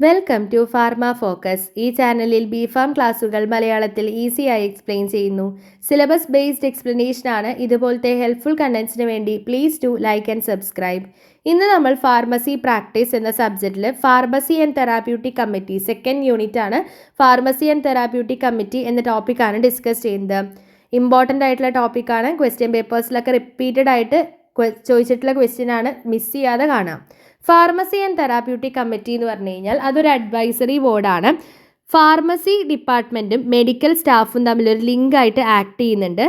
Welcome to pharma focus. ഈ ചാനലിൽ B farm ക്ലാസുകൾ മലയാളത്തിൽ ഈസിയായി എക്സ്പ്ലെയിൻ ചെയ്യുന്നു. സിലബസ് ബേസ്ഡ് എക്സ്പ്ലനേഷൻ ആണ്. ഇതുപോലത്തെ ഹെൽപ്ഫുൾ കണ്ടന്റ്സിന് വേണ്ടി please to like and subscribe. ഇന്ന് നമ്മൾ ഫാർമസി പ്രാക്ടീസ് എന്ന സബ്ജക്റ്റിൽ pharmacy and therapeutic committee second unit ആണ്. ഫാർമസി ആൻഡ് തെറാപ്യൂട്ടിക് കമ്മിറ്റി എന്ന ടോപ്പിക്കാണ് ഡിസ്കസ് ചെയ്യുന്നത്. ഇമ്പോർട്ടൻ്റ് ആയിട്ടുള്ള ടോപ്പിക്കാണ്. ക്വസ്റ്റ്യൻ പേപ്പേഴ്സിലൊക്കെ റിപ്പീറ്റഡ് ആയിട്ട് ചോദിച്ചിട്ടുള്ള ക്വസ്റ്റ്യൻ ആണ്. മിസ് ചെയ്യാതെ കാണാം. ഫാർമസി ആൻഡ് തെറാപ്യൂട്ടിക് കമ്മിറ്റി എന്ന് പറഞ്ഞു കഴിഞ്ഞാൽ അതൊരു അഡ്വൈസറി ബോർഡാണ്. ഫാർമസി ഡിപ്പാർട്ട്മെൻറ്റും മെഡിക്കൽ സ്റ്റാഫും തമ്മിലൊരു ലിങ്കായിട്ട് ആക്ട് ചെയ്യുന്നുണ്ട്.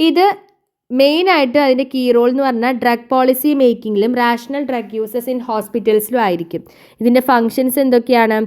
ഇത് മെയിനായിട്ട് അതിൻ്റെ കീ റോൾ എന്ന് പറഞ്ഞാൽ ഡ്രഗ് പോളിസി മേക്കിങ്ങിലും റാഷണൽ ഡ്രഗ് യൂസസ് ഇൻ ഹോസ്പിറ്റൽസിലും ആയിരിക്കും. ഇതിൻ്റെ ഫങ്ഷൻസ് എന്തൊക്കെയാണ്?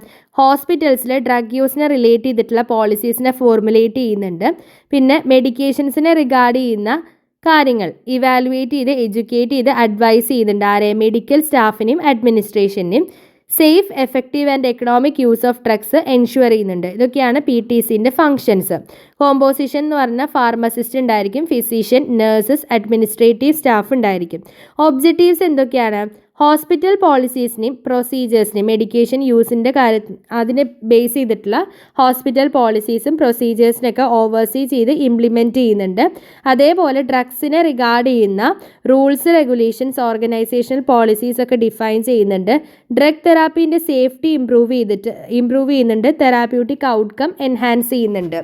ഹോസ്പിറ്റൽസിൽ ഡ്രഗ് യൂസിനെ റിലേറ്റ് ചെയ്തിട്ടുള്ള പോളിസീസിനെ ഫോർമുലേറ്റ് ചെയ്യുന്നുണ്ട്. പിന്നെ മെഡിക്കേഷൻസിനെ റിഗാർഡ് ചെയ്യുന്ന കാര്യങ്ങൾ ഇവാലുവേറ്റ് ചെയ്ത് എഡ്യൂക്കേറ്റ് ചെയ്ത് അഡ്വൈസ് ചെയ്യുന്നുണ്ട്. ആരെ? മെഡിക്കൽ സ്റ്റാഫിനെയും അഡ്മിനിസ്ട്രേഷനെയും. Safe, effective and economic use of drugs ensure ചെയ്യുന്നുണ്ട്. ഇതൊക്കെയാണ് PTCൻ്റെ ഫങ്ഷൻസ്. കോമ്പോസിഷൻ എന്ന് പറഞ്ഞാൽ ഫാർമസിസ്റ്റ് ഉണ്ടായിരിക്കും, ഫിസിഷ്യൻ, നഴ്സസ്, അഡ്മിനിസ്ട്രേറ്റീവ് സ്റ്റാഫ് ഉണ്ടായിരിക്കും. ഒബ്ജക്റ്റീവ്സ് എന്തൊക്കെയാണ്? ഹോസ്പിറ്റൽ പോളിസീസിനെയും പ്രൊസീജിയേഴ്സിനെയും മെഡിക്കേഷൻ യൂസിൻ്റെ കാര്യത്തിൽ അതിനെ ബേസ് ചെയ്തിട്ടുള്ള ഹോസ്പിറ്റൽ പോളിസീസും പ്രൊസീജിയേഴ്സിനൊക്കെ ഓവർസീ ചെയ്ത് ഇംപ്ലിമെൻറ്റ് ചെയ്യുന്നുണ്ട്. അതേപോലെ ഡ്രഗ്സിനെ റിഗാർഡ് ചെയ്യുന്ന റൂൾസ്, റെഗുലേഷൻസ്, ഓർഗനൈസേഷണൽ പോളിസീസ് ഒക്കെ ഡിഫൈൻ ചെയ്യുന്നുണ്ട്. ഡ്രഗ് തെറാപ്പീൻ്റെ സേഫ്റ്റി ഇംപ്രൂവ് ചെയ്യുന്നുണ്ട്. തെറാപ്യൂട്ടിക് ഔട്ട്കം എൻഹാൻസ് ചെയ്യുന്നുണ്ട്.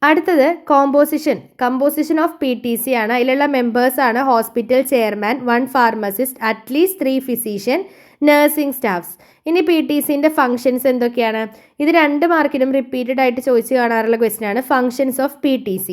അടുത്തത് കമ്പോസിഷൻ ഓഫ് PTC ആണ്. അതിലുള്ള മെമ്പേഴ്സാണ് hospital chairman, 1 pharmacist, at least 3 physician, nursing staffs. ഇനി PTCൻ്റെ ഫങ്ഷൻസ് എന്തൊക്കെയാണ്? ഇത് 2 മാർക്കിനും റിപ്പീറ്റഡ് ആയിട്ട് ചോദിച്ചു കാണാറുള്ള ക്വസ്റ്റ്യൻ ആണ്. ഫങ്ഷൻസ് ഓഫ് PTC: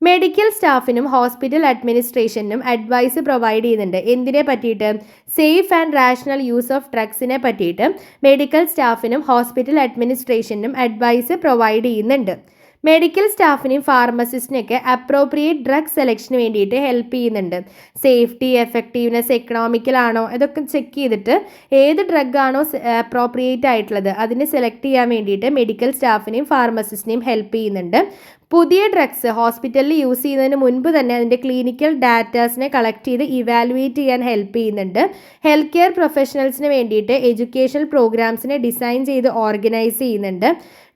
മെഡിക്കൽ സ്റ്റാഫിനും ഹോസ്പിറ്റൽ അഡ്മിനിസ്ട്രേഷനും അഡ്വൈസ് പ്രൊവൈഡ് ചെയ്യുന്നുണ്ട്. എന്തിനെ പറ്റിയിട്ട്? Safe and rational use of ഡ്രഗ്സിനെ പറ്റിയിട്ട് മെഡിക്കൽ സ്റ്റാഫിനും ഹോസ്പിറ്റൽ അഡ്മിനിസ്ട്രേഷനും അഡ്വൈസ് പ്രൊവൈഡ് ചെയ്യുന്നുണ്ട്. മെഡിക്കൽ സ്റ്റാഫിനെയും ഫാർമസിസ്റ്റിനെയൊക്കെ അപ്രോപ്രിയേറ്റ് ഡ്രഗ് സെലക്ഷന് വേണ്ടിയിട്ട് ഹെൽപ്പ് ചെയ്യുന്നുണ്ട്. സേഫ്റ്റി, എഫക്റ്റീവ്നെസ്, എക്കണോമിക്കൽ ആണോ ഇതൊക്കെ ചെക്ക് ചെയ്തിട്ട് ഏത് ഡ്രഗ് ആണോ അപ്രോപ്രിയേറ്റ് ആയിട്ടുള്ളത് അതിനെ സെലക്ട് ചെയ്യാൻ വേണ്ടിയിട്ട് മെഡിക്കൽ സ്റ്റാഫിനെയും ഫാർമസിസ്റ്റിനെയും ഹെൽപ്പ് ചെയ്യുന്നുണ്ട്. പുതിയ ഡ്രഗ്സ് ഹോസ്പിറ്റലിൽ യൂസ് ചെയ്യുന്നതിന് മുൻപ് തന്നെ അതിൻ്റെ ക്ലിനിക്കൽ ഡാറ്റാസിനെ കളക്ട് ചെയ്ത് ഇവാലുവേറ്റ് ചെയ്യാൻ ഹെൽപ്പ് ചെയ്യുന്നുണ്ട്. ഹെൽത്ത് കെയർ പ്രൊഫഷണൽസിന് വേണ്ടിയിട്ട് എഡ്യൂക്കേഷണൽ പ്രോഗ്രാംസിനെ ഡിസൈൻ ചെയ്ത് ഓർഗനൈസ് ചെയ്യുന്നുണ്ട്.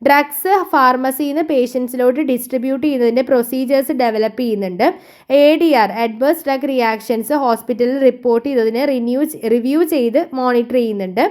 ഡ്രഗ്സ് ഫാർമസിയിൽ നിന്ന് പേഷ്യൻസിലോട്ട് ഡിസ്ട്രിബ്യൂട്ട് ചെയ്യുന്നതിൻ്റെ പ്രൊസീജിയേഴ്സ് ഡെവലപ്പ് ചെയ്യുന്നുണ്ട്. ADR അഡ്വേഴ്സ് ഡ്രഗ് റിയാക്ഷൻസ് ഹോസ്പിറ്റലിൽ റിപ്പോർട്ട് ചെയ്തതിനെ റിവ്യൂ ചെയ്ത് മോണിറ്റർ ചെയ്യുന്നുണ്ട്.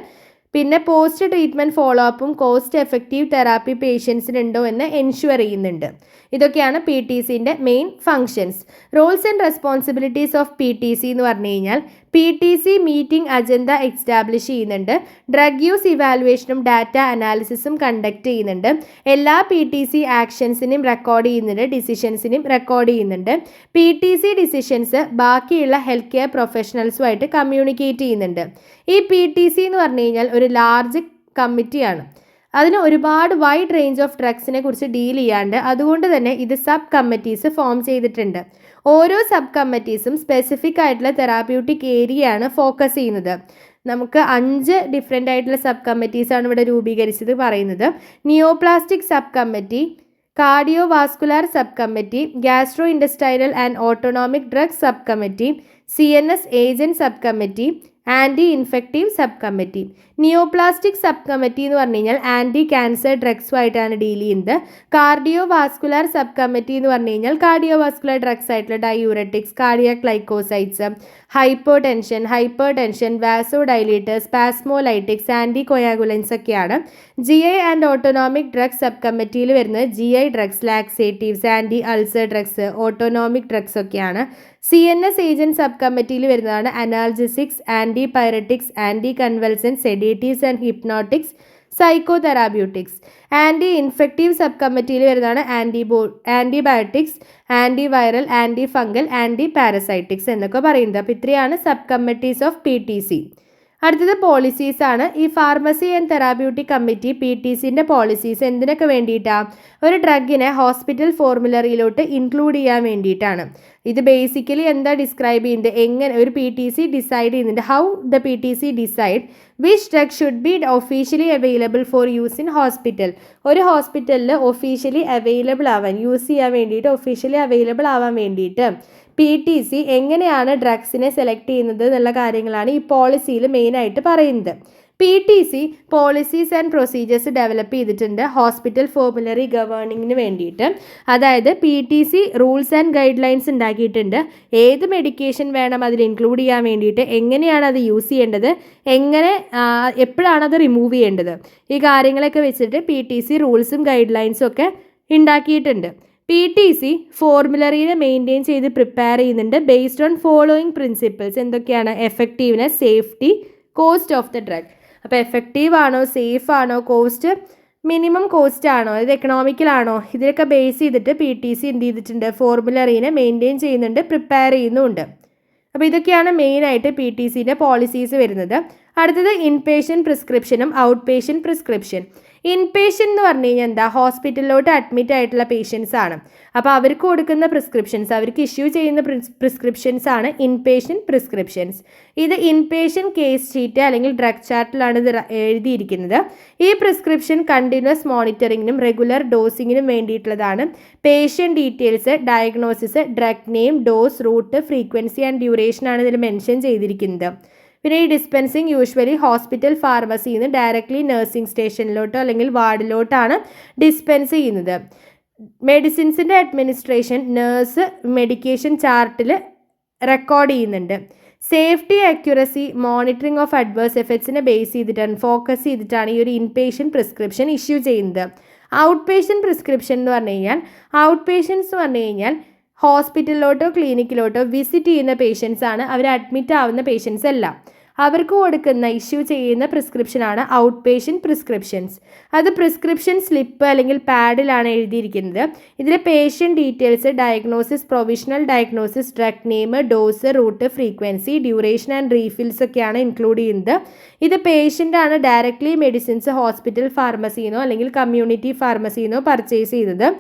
പിന്നെ പോസ്റ്റ് ട്രീറ്റ്മെൻറ്റ് ഫോളോ അപ്പും കോസ്റ്റ് എഫക്റ്റീവ് തെറാപ്പി പേഷ്യൻസിനുണ്ടോ എന്ന് എൻഷുർ ചെയ്യുന്നുണ്ട്. ഇതൊക്കെയാണ് PTCൻ്റെ main functions. Roles and responsibilities of PTC എന്ന് പറഞ്ഞു കഴിഞ്ഞാൽ PTC മീറ്റിംഗ് അജണ്ട എസ്റ്റാബ്ലിഷ് ചെയ്യുന്നുണ്ട്. ഡ്രഗ് യൂസ് ഇവാലുവേഷനും ഡാറ്റ അനാലിസിസും കണ്ടക്ട് ചെയ്യുന്നുണ്ട്. എല്ലാ PTC ആക്ഷൻസിനെയും റെക്കോർഡ് ചെയ്യുന്നുണ്ട്. ഡിസിഷൻസിനെയും റെക്കോർഡ് ചെയ്യുന്നുണ്ട്. PTC ഡിസിഷൻസ് ബാക്കിയുള്ള ഹെൽത്ത് കെയർ പ്രൊഫഷണൽസുമായിട്ട് കമ്മ്യൂണിക്കേറ്റ് ചെയ്യുന്നുണ്ട്. ഈ PTC എന്ന് പറഞ്ഞു കഴിഞ്ഞാൽ ഒരു ലാർജ് കമ്മിറ്റിയാണ്. അതിന് ഒരുപാട് വൈഡ് റേഞ്ച് ഓഫ് ഡ്രഗ്സിനെ കുറിച്ച് ഡീൽ ചെയ്യാണ്ട് അതുകൊണ്ട് തന്നെ ഇത് സബ് കമ്മിറ്റീസ് ഫോം ചെയ്തിട്ടുണ്ട്. ഓരോ സബ് കമ്മിറ്റീസും സ്പെസിഫിക് ആയിട്ടുള്ള തെറാപ്യൂട്ടിക് ഏരിയയാണ് ഫോക്കസ് ചെയ്യുന്നത്. നമുക്ക് 5 ഡിഫറെൻ്റ് ആയിട്ടുള്ള സബ് കമ്മിറ്റീസാണ് ഇവിടെ രൂപീകരിച്ചത് പറയുന്നത്. Neoplastic subcommittee, cardiovascular subcommittee, gastro intestinal and autonomic drug subcommittee, CNS agent subcommittee, anti infective subcommittee. Neoplastic subcommittee എന്ന് പറഞ്ഞു കഴിഞ്ഞാൽ ആൻറ്റി ക്യാൻസർ ഡ്രഗ്സുമായിട്ടാണ് ഡീൽ ചെയ്യുന്നത്. കാർഡിയോ വാസ്കുലാർ സബ് കമ്മിറ്റി എന്ന് പറഞ്ഞു കഴിഞ്ഞാൽ cardiovascular drugs ആയിട്ടുള്ള diuretics, cardiac glycosides, hypertension, vasodilators, spasmolytics, anticoagulants ഒക്കെയാണ്. GI ആൻഡ് ഓട്ടോണോമിക് ഡ്രഗ്സ് സബ് കമ്മിറ്റിയിൽ വരുന്നത് GI drugs, laxatives, anti ulcer drugs, autonomic drugs ഒക്കെയാണ്. CNS ഏജൻറ്റ് സബ് കമ്മിറ്റിയിൽ വരുന്നതാണ് analgesics, antipyretics, anticonvulsants, sedatives and hypnotics, psychotherapeutics. Anti infective സബ് കമ്മിറ്റിയിൽ വരുന്നതാണ് antibiotics, antiviral, antifungal, antiparasitics എന്നൊക്കെ പറയുന്നത്. അപ്പോൾ ഇത്രയാണ് സബ് കമ്മിറ്റീസ് ഓഫ് PTC. അടുത്തത് പോളിസീസ് ആണ്. ഈ ഫാർമസി ആൻഡ് തെറാപ്യൂട്ടിക് കമ്മിറ്റി PTCൻ്റെ പോളിസീസ് എന്തിനൊക്കെ വേണ്ടിയിട്ടാണ്? ഒരു ഡ്രഗിനെ ഹോസ്പിറ്റൽ ഫോർമുലറിയിലോട്ട് ഇൻക്ലൂഡ് ചെയ്യാൻ വേണ്ടിയിട്ടാണ്. ഇത് ബേസിക്കലി എന്താ ഡിസ്ക്രൈബ് ചെയ്യുന്നത്? എങ്ങനെ ഒരു PTC ഡിസൈഡ് ചെയ്യുന്നുണ്ട്. How the PTC decide which drug should be officially available for use in hospital. ഒരു ഹോസ്പിറ്റലിൽ ഒഫീഷ്യലി അവൈലബിൾ ആവാൻ, യൂസ് ചെയ്യാൻ വേണ്ടിയിട്ട്, ഒഫീഷ്യലി അവൈലബിൾ ആവാൻ വേണ്ടിയിട്ട് PTC എങ്ങനെയാണ് ഡ്രഗ്സിനെ സെലക്ട് ചെയ്യുന്നത് എന്നുള്ള കാര്യങ്ങളാണ് ഈ പോളിസിയിൽ മെയിനായിട്ട് പറയുന്നത്. PTC policies and procedures develop ചെയ്തിട്ടുണ്ട് ഹോസ്പിറ്റൽ ഫോർമുലറി ഗവേണിങ്ങിന് വേണ്ടിയിട്ട്. അതായത് PTC rules and guide lines ഉണ്ടാക്കിയിട്ടുണ്ട്. ഏത് മെഡിക്കേഷൻ വേണം അതിൽ ഇൻക്ലൂഡ് ചെയ്യാൻ വേണ്ടിയിട്ട്, എങ്ങനെയാണ് അത് യൂസ് ചെയ്യേണ്ടത്, എപ്പോഴാണ് അത് റിമൂവ് ചെയ്യേണ്ടത്, ഈ കാര്യങ്ങളൊക്കെ വെച്ചിട്ട് PTC റൂൾസും ഗൈഡ് ലൈൻസും ഒക്കെ ഉണ്ടാക്കിയിട്ടുണ്ട്. PTC ഫോർമുലറിനെ മെയിൻറ്റെയിൻ ചെയ്ത് പ്രിപ്പയർ ചെയ്യുന്നുണ്ട് ബേസ്ഡ് ഓൺ ഫോളോയിങ് പ്രിൻസിപ്പിൾസ്. എന്തൊക്കെയാണ്? Effectiveness, safety, cost of the drug. അപ്പോൾ എഫക്റ്റീവ് ആണോ, സേഫ് ആണോ, കോസ്റ്റ് മിനിമം കോസ്റ്റ് ആണോ, ഇത് എക്കണോമിക്കലാണോ, ഇതിലൊക്കെ ബേസ് ചെയ്തിട്ട് PTC എന്ത് ചെയ്തിട്ടുണ്ട്? ഫോർമുലറിനെ മെയിൻറ്റെയിൻ ചെയ്യുന്നുണ്ട്, പ്രിപ്പയർ ചെയ്യുന്നുമുണ്ട്. അപ്പോൾ ഇതൊക്കെയാണ് മെയിനായിട്ട് PTCൻ്റെ പോളിസീസ് വരുന്നത്. അടുത്തത് ഇൻപേഷ്യൻ്റ് പ്രിസ്ക്രിപ്ഷനും ഔട്ട് പേഷ്യൻ്റ് പ്രിസ്ക്രിപ്ഷൻ. ഇൻപേഷ്യൻ്റ് എന്ന് പറഞ്ഞു കഴിഞ്ഞാൽ എന്താ? ഹോസ്പിറ്റലിലോട്ട് അഡ്മിറ്റ് ആയിട്ടുള്ള പേഷ്യൻസ് ആണ്. അപ്പോൾ അവർക്ക് കൊടുക്കുന്ന പ്രിസ്ക്രിപ്ഷൻസ്, അവർക്ക് ഇഷ്യൂ ചെയ്യുന്ന പ്രിസ്ക്രിപ്ഷൻസ് ആണ് ഇൻപേഷ്യൻ്റ് പ്രിസ്ക്രിപ്ഷൻസ്. ഇത് ഇൻപേഷ്യൻ്റ് കേസ് ഷീറ്റ് അല്ലെങ്കിൽ ഡ്രഗ് ചാർട്ടിലാണ് ഇത് എഴുതിയിരിക്കുന്നത്. ഈ പ്രിസ്ക്രിപ്ഷൻ കണ്ടിന്യൂസ് മോണിറ്ററിങ്ങിനും റെഗുലർ ഡോസിങ്ങിനും വേണ്ടിയിട്ടുള്ളതാണ്. Patient details, diagnosis, drug name, dose, route, frequency and ഡ്യൂറേഷനാണ് ഇതിൽ മെൻഷൻ ചെയ്തിരിക്കുന്നത്. പിന്നെ ഈ ഡിസ്പെൻസിങ് യൂഷ്വലി ഹോസ്പിറ്റൽ ഫാർമസിയിൽ നിന്ന് ഡയറക്റ്റ്ലി നഴ്സിംഗ് സ്റ്റേഷനിലോട്ടോ അല്ലെങ്കിൽ വാർഡിലോട്ടാണ് ഡിസ്പെൻസ് ചെയ്യുന്നത്. മെഡിസിൻസിൻ്റെ അഡ്മിനിസ്ട്രേഷൻ നേഴ്സ് മെഡിക്കേഷൻ ചാർട്ടിൽ റെക്കോർഡ് ചെയ്യുന്നുണ്ട്. Safety, accuracy, monitoring of adverse എഫക്ട്സിനെ ബേസ് ചെയ്തിട്ടാണ്, ഫോക്കസ് ചെയ്തിട്ടാണ് ഈ ഒരു ഇൻപേഷ്യൻ്റ് പ്രിസ്ക്രിപ്ഷൻ ഇഷ്യൂ ചെയ്യുന്നത്. ഔട്ട് പേഷ്യൻ്റ് പ്രിസ്ക്രിപ്ഷൻ എന്ന് പറഞ്ഞു കഴിഞ്ഞാൽ, ഔട്ട് പേഷ്യൻസ് എന്ന് പറഞ്ഞു കഴിഞ്ഞാൽ ഹോസ്പിറ്റലിലോട്ടോ ക്ലിനിക്കിലോട്ടോ വിസിറ്റ് ചെയ്യുന്ന പേഷ്യൻസ് ആണ്. അവർ അഡ്മിറ്റ് ആവുന്ന പേഷ്യൻസ് അല്ല. അവർക്ക് കൊടുക്കുന്ന ഇഷ്യൂ ചെയ്യുന്ന പ്രിസ്ക്രിപ്ഷനാണ് ഔട്ട് പേഷ്യൻ്റ് പ്രിസ്ക്രിപ്ഷൻസ്. അത് പ്രിസ്ക്രിപ്ഷൻ സ്ലിപ്പ് അല്ലെങ്കിൽ പാഡിലാണ് എഴുതിയിരിക്കുന്നത്. ഇതിൽ patient details, diagnosis, provisional diagnosis, drug name, dose, route, frequency, duration and refills ഒക്കെയാണ് ഇൻക്ലൂഡ് ചെയ്യുന്നത്. ഇത് പേഷ്യൻ്റാണ് ഡയറക്റ്റ്ലി മെഡിസിൻസ് ഹോസ്പിറ്റൽ ഫാർമസിന്നോ അല്ലെങ്കിൽ കമ്മ്യൂണിറ്റി ഫാർമസിന്നോ പർച്ചേസ് ചെയ്തത്.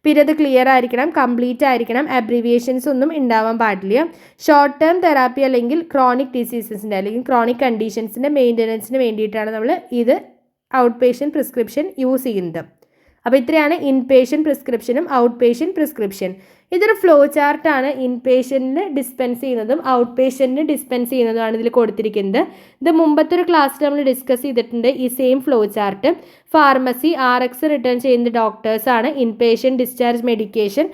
പിന്നെ അത് ക്ലിയർ ആയിരിക്കണം, കംപ്ലീറ്റ് ആയിരിക്കണം, അബ്രിവിയേഷൻസ് ഒന്നും ഉണ്ടാവാൻ പാടില്ല. ഷോർട്ട് ടേം തെറാപ്പി അല്ലെങ്കിൽ ക്രോണിക് ഡിസീസസിൻ്റെ അല്ലെങ്കിൽ ക്രോണിക് കണ്ടീഷൻസിൻ്റെ മെയിൻ്റനൻസിന് വേണ്ടിയിട്ടാണ് നമ്മൾ ഇത് ഔട്ട് പേഷ്യൻ്റ് പ്രിസ്ക്രിപ്ഷൻ യൂസ് ചെയ്യുന്നത്. അപ്പോൾ ഇത്രയാണ് ഇൻ പേഷ്യൻ്റ് പ്രിസ്ക്രിപ്ഷനും ഔട്ട് പേഷ്യൻ്റ് പ്രിസ്ക്രിപ്ഷൻ. ഇതൊരു ഫ്ലോ ചാർട്ടാണ്. ഇൻ പേഷ്യൻറ്റിന് ഡിസ്പെൻസ് ചെയ്യുന്നതും ഔട്ട് പേഷ്യൻറ്റിന് ഡിസ്പെൻസ് ചെയ്യുന്നതുമാണ് ഇതിൽ കൊടുത്തിരിക്കുന്നത്. ഇത് മുമ്പത്തെ ഒരു ക്ലാസ്സിൽ നമ്മൾ ഡിസ്കസ് ചെയ്തിട്ടുണ്ട് ഈ same flow chart. Pharmacy RX return ചെയ്യുന്ന ഡോക്ടേഴ്സാണ്. In patient discharge medication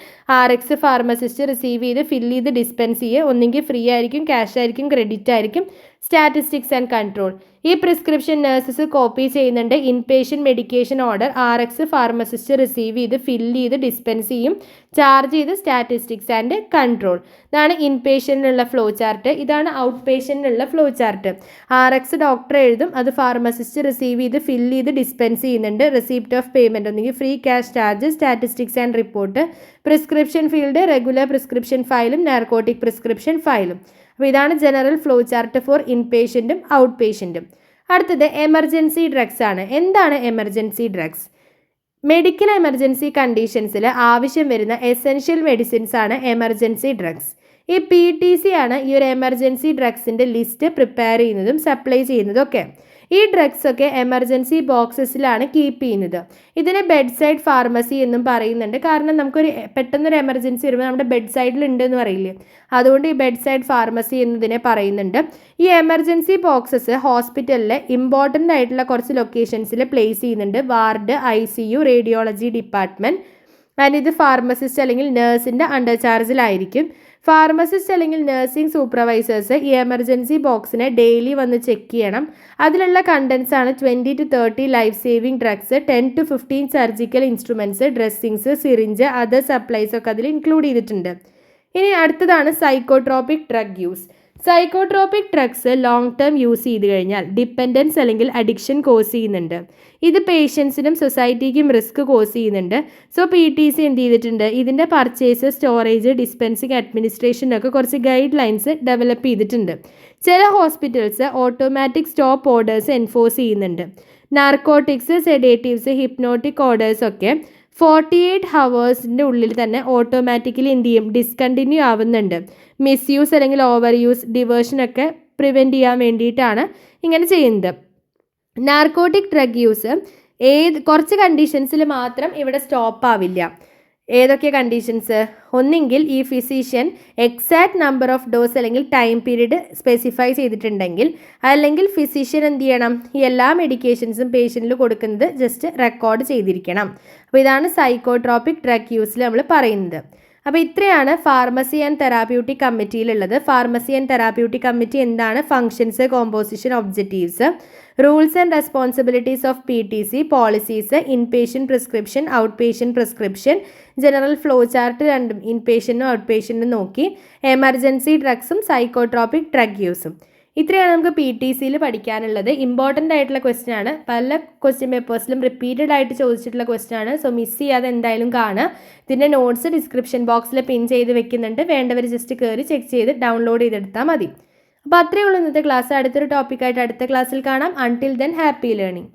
RX pharmacist receive ചെയ്ത് ഫില്ല് ചെയ്ത് ഡിസ്പെൻസ് ചെയ്യുക. ഒന്നെങ്കിൽ ഫ്രീ ആയിരിക്കും, ക്യാഷ് ആയിരിക്കും, ക്രെഡിറ്റ് ആയിരിക്കും. Statistics and control. ഈ പ്രിസ്ക്രിപ്ഷൻ നഴ്സസ് കോപ്പി ചെയ്യുന്നുണ്ട്. In patient medication order RX pharmacist receive ചെയ്ത് ഫില്ല് ചെയ്ത് ഡിസ്പെൻസ് ചെയ്യും. ചാർജ് ചെയ്ത് സ്റ്റാറ്റിസ്റ്റിക്സ് ആൻഡ് കൺട്രോൾ. ഇതാണ് ഇൻ പേഷ്യൻറ്റിനുള്ള ഫ്ലോ ചാർട്ട്. ഇതാണ് ഔട്ട് പേഷ്യൻറ്റിനുള്ള ഫ്ലോ ചാർട്ട്. RX ഡോക്ടർ എഴുതും, അത് ഫാർമസിസ്റ്റ് റിസീവ് ചെയ്ത് ഫില്ല് ചെയ്ത് ഡിസ്പെൻസ് ചെയ്യുന്നുണ്ട്. റിസീപ്റ്റ് ഓഫ് പേയ്മെൻറ്റ് ഒന്നെങ്കിൽ free cash charge, statistics and report. Prescription field regular prescription ഫയലും നാർക്കോട്ടിക് പ്രിസ്ക്രിപ്ഷൻ ഫയലും. അപ്പോൾ ഇതാണ് general flow chart for in പേഷ്യൻറ്റും ഔട്ട് പേഷ്യൻറ്റും. അടുത്തത് എമർജൻസി ഡ്രഗ്സ് ആണ്. എന്താണ് എമർജൻസി ഡ്രഗ്സ്? മെഡിക്കൽ എമർജൻസി കണ്ടീഷൻസിൽ ആവശ്യം വരുന്ന എസെൻഷ്യൽ മെഡിസിൻസ് ആണ് എമർജൻസി ഡ്രഗ്സ്. ഈ PTC ആണ് ഈ ഒരു എമർജൻസി ഡ്രഗ്സിൻ്റെ ലിസ്റ്റ് പ്രിപ്പയർ ചെയ്യുന്നതും സപ്ലൈ ചെയ്യുന്നതും ഒക്കെ. ഈ ഡ്രഗ്സ് ഒക്കെ എമർജൻസി ബോക്സസിലാണ് കീപ്പ് ചെയ്യുന്നത്. ഇതിനെ ബെഡ് സൈഡ് ഫാർമസി എന്നും പറയുന്നുണ്ട്. കാരണം നമുക്കൊരു പെട്ടെന്നൊരു എമർജൻസി വരുമ്പോൾ നമ്മുടെ ബെഡ് സൈഡിൽ ഉണ്ടെന്ന് പറയില്ലേ, അതുകൊണ്ട് ഈ ബെഡ് സൈഡ് ഫാർമസി എന്നതിനെ പറയുന്നുണ്ട്. ഈ എമർജൻസി ബോക്സസ് ഹോസ്പിറ്റലിലെ ഇമ്പോർട്ടൻ്റ് ആയിട്ടുള്ള കുറച്ച് ലൊക്കേഷൻസിൽ പ്ലേസ് ചെയ്യുന്നുണ്ട്. Ward, ICU, radiology department. And ഇത് ഫാർമസിസ്റ്റ് അല്ലെങ്കിൽ നേഴ്സിൻ്റെ അണ്ടർ ചാർജിലായിരിക്കും. ഫാർമസിസ്റ്റ് അല്ലെങ്കിൽ നഴ്സിംഗ് സൂപ്പർവൈസേഴ്സ് ഈ എമർജൻസി ബോക്സിനെ ഡെയിലി വന്ന് ചെക്ക് ചെയ്യണം. അതിലുള്ള കണ്ടൻസ് ആണ് 20 to 30 life saving drugs, 10 to 15 surgical instruments, dressings, syringe, other supplies ഒക്കെ അതിൽ ഇൻക്ലൂഡ് ചെയ്തിട്ടുണ്ട്. ഇനി അടുത്തതാണ് psychotropic drug use. Psychotropic drugs long term use ചെയ്ത് കഴിഞ്ഞാൽ ഡിപ്പെൻഡൻസ് അല്ലെങ്കിൽ അഡിക്ഷൻ കോസ് ചെയ്യുന്നുണ്ട്. ഇത് പേഷ്യൻസിനും സൊസൈറ്റിക്കും റിസ്ക് കോസ് ചെയ്യുന്നുണ്ട്. സോ PTC എന്ത് ചെയ്തിട്ടുണ്ട്? ഇതിൻ്റെ പർച്ചേസ്, സ്റ്റോറേജ്, ഡിസ്പെൻസിങ്, അഡ്മിനിസ്ട്രേഷനൊക്കെ കുറച്ച് ഗൈഡ് ലൈൻസ് ഡെവലപ്പ് ചെയ്തിട്ടുണ്ട്. ചില hospitals automatic stop orders enforce ചെയ്യുന്നുണ്ട്. നാർക്കോട്ടിക്സ്, സെഡേറ്റീവ്സ്, ഹിപ്നോട്ടിക് ഓർഡേഴ്സ് ഒക്കെ 48 ഹവേഴ്സിൻ്റെ ഉള്ളിൽ തന്നെ ഓട്ടോമാറ്റിക്കലി എന്ത് ചെയ്യും? ഡിസ്കണ്ടിന്യൂ ആവുന്നുണ്ട്. മിസ്യൂസ് അല്ലെങ്കിൽ ഓവർ യൂസ്, ഡിവേർഷനൊക്കെ പ്രിവെൻറ്റ് ചെയ്യാൻ വേണ്ടിയിട്ടാണ് ഇങ്ങനെ ചെയ്യുന്നത്. നാർക്കോട്ടിക് ഡ്രഗ് യൂസ് കുറച്ച് കണ്ടീഷൻസിൽ മാത്രം ഇവിടെ സ്റ്റോപ്പ് ആവില്ല. ഏതൊക്കെ കണ്ടീഷൻസ്? ഒന്നെങ്കിൽ ഈ physician exact number of dose അല്ലെങ്കിൽ ടൈം പീരീഡ് സ്പെസിഫൈ ചെയ്തിട്ടുണ്ടെങ്കിൽ, അല്ലെങ്കിൽ ഫിസിഷ്യൻ എന്ത് ചെയ്യണം, ഈ എല്ലാ മെഡിക്കേഷൻസും പേഷ്യൻറ്റിൽ കൊടുക്കുന്നത് ജസ്റ്റ് റെക്കോർഡ് ചെയ്തിരിക്കണം. അപ്പോൾ ഇതാണ് സൈക്കോട്രോപിക് ഡ്രഗ് യൂസിൽ നമ്മൾ പറയുന്നത്. അപ്പോൾ ഇത്രയാണ് ഫാർമസി ആൻഡ് തെറാപ്യൂട്ടിക് കമ്മിറ്റിയിലുള്ളത്. ഫാർമസി ആൻഡ് തെറാപ്യൂട്ടിക് കമ്മിറ്റി എന്താണ്? Functions, composition, objectives, rules and responsibilities of PTC, policies, inpatient prescription, out patient prescription, general flow chart രണ്ടും ഇൻപേഷ്യൻറ്റും ഔട്ട് പേഷ്യൻറ്റും നോക്കി, എമർജൻസി ഡ്രഗ്സും സൈക്കോട്രോപിക് ഡ്രഗ് യൂസും. ഇത്രയാണ് നമുക്ക് PTCയിൽ പഠിക്കാനുള്ളത്. ഇമ്പോർട്ടൻ്റ് ആയിട്ടുള്ള ക്വസ്റ്റ്യൻ ആണ്. പല ക്വസ്റ്റ്യൻ പേപ്പേഴ്സിലും റിപ്പീറ്റഡ് ആയിട്ട് ചോദിച്ചിട്ടുള്ള ക്വസ്റ്റ്യൻ ആണ്. സോ മിസ് ചെയ്യാതെ എന്തായാലും കാണുക. ഇതിൻ്റെ നോട്ട്സ് ഡിസ്ക്രിപ്ഷൻ ബോക്സിൽ പിൻ ചെയ്ത് വെക്കുന്നുണ്ട്. വേണ്ടവർ ജസ്റ്റ് കയറി ചെക്ക് ചെയ്ത് ഡൗൺലോഡ് ചെയ്തെടുത്താൽ മതി. അപ്പോൾ അത്രയേ ഉള്ളൂ ഇന്നത്തെ ക്ലാസ്. അടുത്തൊരു ടോപ്പിക്കായിട്ട് അടുത്ത ക്ലാസ്സിൽ കാണാം. Until then happy learning.